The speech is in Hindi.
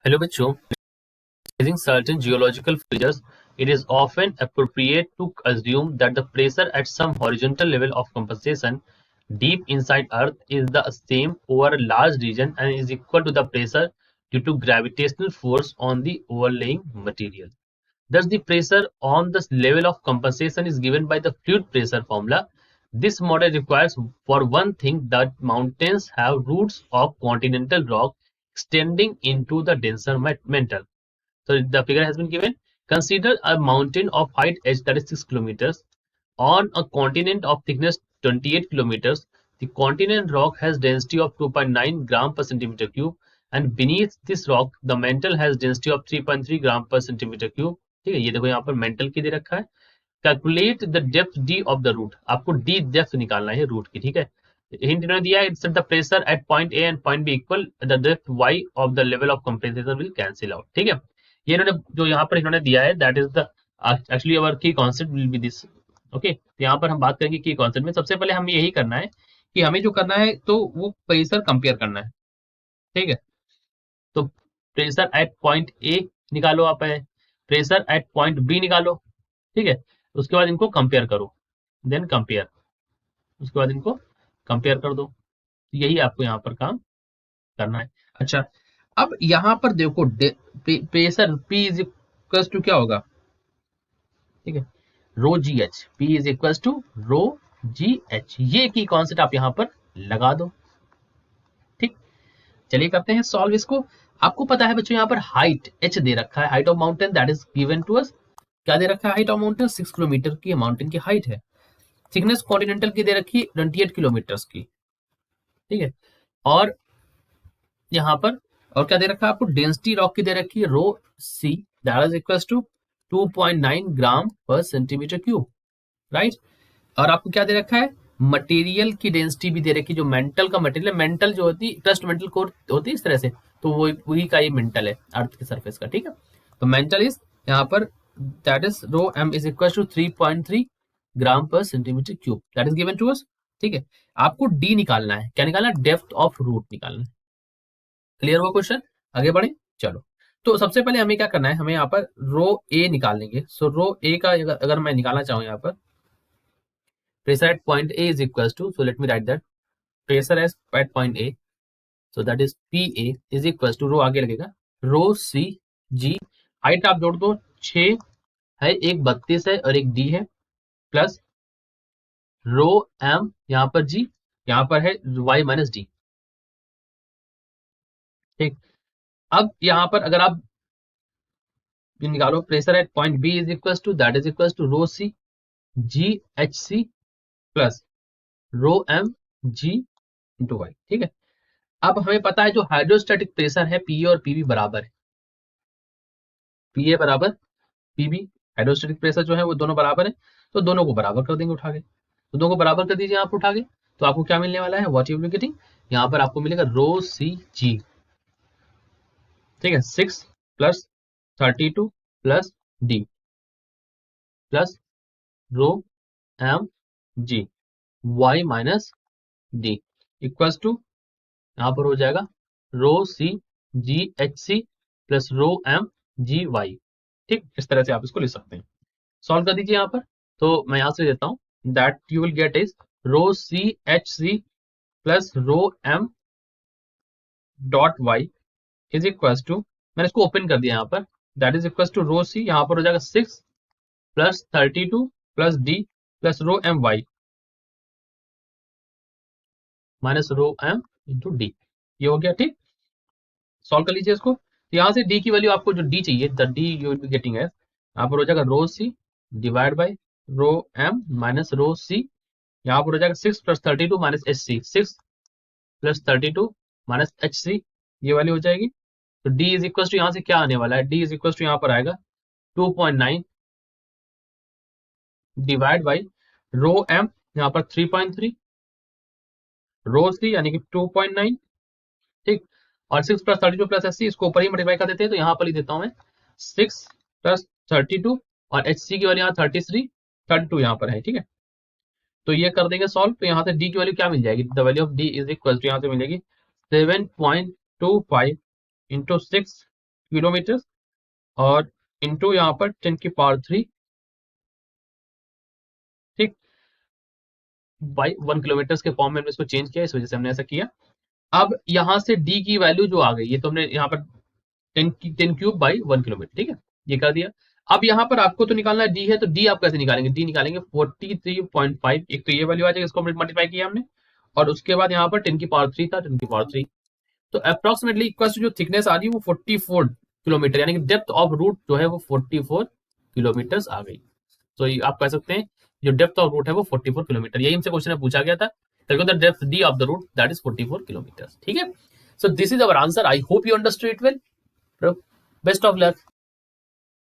Hello बच्चों, using certain geological features, it is often appropriate to assume that the pressure at some horizontal level of compensation deep inside Earth is the same over a large region and is equal to the pressure due to gravitational force on the overlying material. Thus, the pressure on the level of compensation is given by the fluid pressure formula. This model requires, for one thing, that mountains have roots of continental rock extending into the denser mantle. So the figure has been given. Consider a mountain of height h, that is 6 kilometers, on a continent of thickness 28 kilometers. The continent rock has density of 2.9 gram per centimeter cube, and beneath this rock the mantle has density of 3.3 gram per centimeter cube. ठीक है, ये देखो यहाँ पर मेंटल की दे रखा है. Calculate the depth d of the root. आपको डी डेप्थ निकालना है रूट की. ठीक है, हिंट इन्होंने दिया है, it's the pressure at point A and point B equal the depth y of the level of compensation will cancel out. ठीक है, ये इन्होंने जो यहाँ पर इन्होंने दिया है that is the actually our की concept will be this. Okay, यहाँ पर हम बात करेंगे की कॉन्सेप्ट में. सबसे पहले हमें यही करना है कि हमें जो करना है तो वो प्रेशर कंपेयर करना है. ठीक है, तो प्रेशर एट पॉइंट ए निकालो, आप है प्रेशर एट पॉइंट बी निकालो. ठीक है, उसके बाद इनको कंपेयर करो, देन कंपेयर, उसके बाद इनको कंपेयर कर दो. यही आपको यहाँ पर काम करना है. अच्छा, अब यहाँ पर देखो pressure P is equal to क्या होगा. ठीक है, rho g h. P is equal to rho g h. ये की कॉन्सेप्ट आप यहाँ पर लगा दो. ठीक, चलिए करते हैं सॉल्व इसको. आपको पता है बच्चों यहाँ पर हाइट h दे रखा है, height of mountain that is given to us. क्या दे रखा है हाइट ऑफ माउंटेन? 6 किलोमीटर की माउंटेन की हाइट है. थिकनेस कॉन्टिनेंटल की दे रखी 28 किलोमीटर की. ठीक है, और यहाँ पर और क्या दे रखा है आपको? डेंसिटी रॉक की दे रखी है rho c that is equal to 2.9 gram पर सेंटीमीटर क्यूब. राइट, और आपको क्या दे रखा है? मटेरियल की डेंसिटी भी दे रखी है, जो मेंटल का मटेरियल, मेंटल जो होती है क्रस्ट मेंटल कोर होती है इस तरह से, तो वो वही का ये मेंटल है अर्थ के सरफेस का. ठीक है, तो मेंटल इज यहाँ पर that is rho m is equal to 3.3 gram पर centimetre cube that is given to us. ठीक है, आपको डी निकालना है. क्या निकालना है? डेप्थ ऑफ रूट निकालना है. क्लियर हुआ क्वेश्चन? आगे बढ़े, चलो. तो सबसे पहले हमें क्या करना है, हमें यहाँ पर रो ए निकाल लेंगे. सो रो ए का अगर मैं निकालना चाहूँ यहाँ पर, pressure at point A is equals to, so let me write that pressure as at point A, so that is PA is equals to रो आगे लगेगा रो सी जी. हाइट आप जोड़ दो, 6 है, एक 32 है और एक डी है, प्लस रो एम यहाँ पर जी, यहाँ पर है वाई माइनस डी. ठीक, अब यहाँ पर अगर आप निकालो pressure at point B is equal to that is equal to rho c g h c plus rho m g into y. ठीक है, अब हमें पता है जो हाइड्रोस्टैटिक प्रेशर है पीए और पीबी बराबर है. पीए बराबर पीबी, हाइड्रोस्टैटिक प्रेशर जो है वो दोनों बराबर है, तो दोनों को बराबर कर देंगे उठा के. तो दोनों को बराबर कर दीजिए आप उठा के, तो आपको क्या मिलने वाला है? What you will be getting, यहाँ पर आपको मिलेगा रो सी जी. ठीक है, 6 plus 32 plus d plus rho m g y minus d equals to, यहाँ पर हो जाएगा rho c g h c plus rho m g y. ठीक, इस तरह से आप इसको लिख सकते हैं. सॉल्व कर दीजिए यहाँ पर. तो मैं यहाँ से देता हूँ that you will get is rho c h c plus rho m dot y is equal to, मैंने इसको ओपन कर दिया यहाँ पर, that is equal to rho c, यहाँ पर हो जाएगा 6 plus 32 plus d plus rho m y minus rho m into d. ये हो गया. ठीक, सॉल्व कर लीजिए इसको. तो यहाँ से डी की वैल्यू आपको जो डी चाहिए, the d you will be getting है, यहाँ पर हो जाएगा rho c divide by rho m minus rho c, यहाँ पर हो जाएगा 6 plus 32 minus h c, 6 plus 32 minus h c, ये वाली हो जाएगी. तो डी इज इक्वल टू यहाँ से क्या आने वाला है? डी इज इक्वल टू यहाँ पर आएगा 2.9 डिवाइड बाई रो एम यहाँ पर 3.3 रो सी यानी कि 2.9. ठीक, और 6 प्लस 32 प्लस एच सी, इसको ऊपर ही मल्टीप्लाई कर देते हैं, तो यहाँ पर ही देता हूँ मैं 6 प्लस 32 और एच सी की वैल्यू यहाँ 33 32 यहाँ पर है. ठीक है, तो ये कर देंगे सॉल्व. तो यहाँ से डी की वैल्यू क्या मिल जाएगी? The value of d is equal to यहाँ से मिलेगी 7.25 इंटू 6 किलोमीटर और इंटू यहाँ पर 10 की पावर 3, ठीक, बाई 1 किलोमीटर के फॉर्म में हमने इसको चेंज किया, इस वजह से हमने ऐसा किया। अब यहाँ से डी की वैल्यू जो आ गई, ये तो हमने यहाँ पर 10 क्यूब बाई 1 किलोमीटर, ठीक है, ये कर दिया। अब यहाँ पर आपको तो निकालना है डी है, तो डी आप कैसे निकालेंगे, डी निकालेंगे 43.5, एक तो ये वैल्यू आ जाएगी, इसको मल्टीप्लाई किया हमने, और उसके बाद यहाँ पर 10 की पावर 3 था, 10 की पावर 3, तो अप्रोक्सीमेटली इक्वल जो थिकनेस आ रही है वो 44 किलोमीटर, यानी कि डेप्थ ऑफ रूट जो है वो 44 किलोमीटर आ गई। तो आप कह सकते हैं जो डेप्थ ऑफ रूट है वो 44 किलोमीटर, यही हमसे क्वेश्चन में पूछा गया था, the depth d of the root that is 44 kilometre, ठीक है। So this is our answer, I hope you understood it well, best of luck.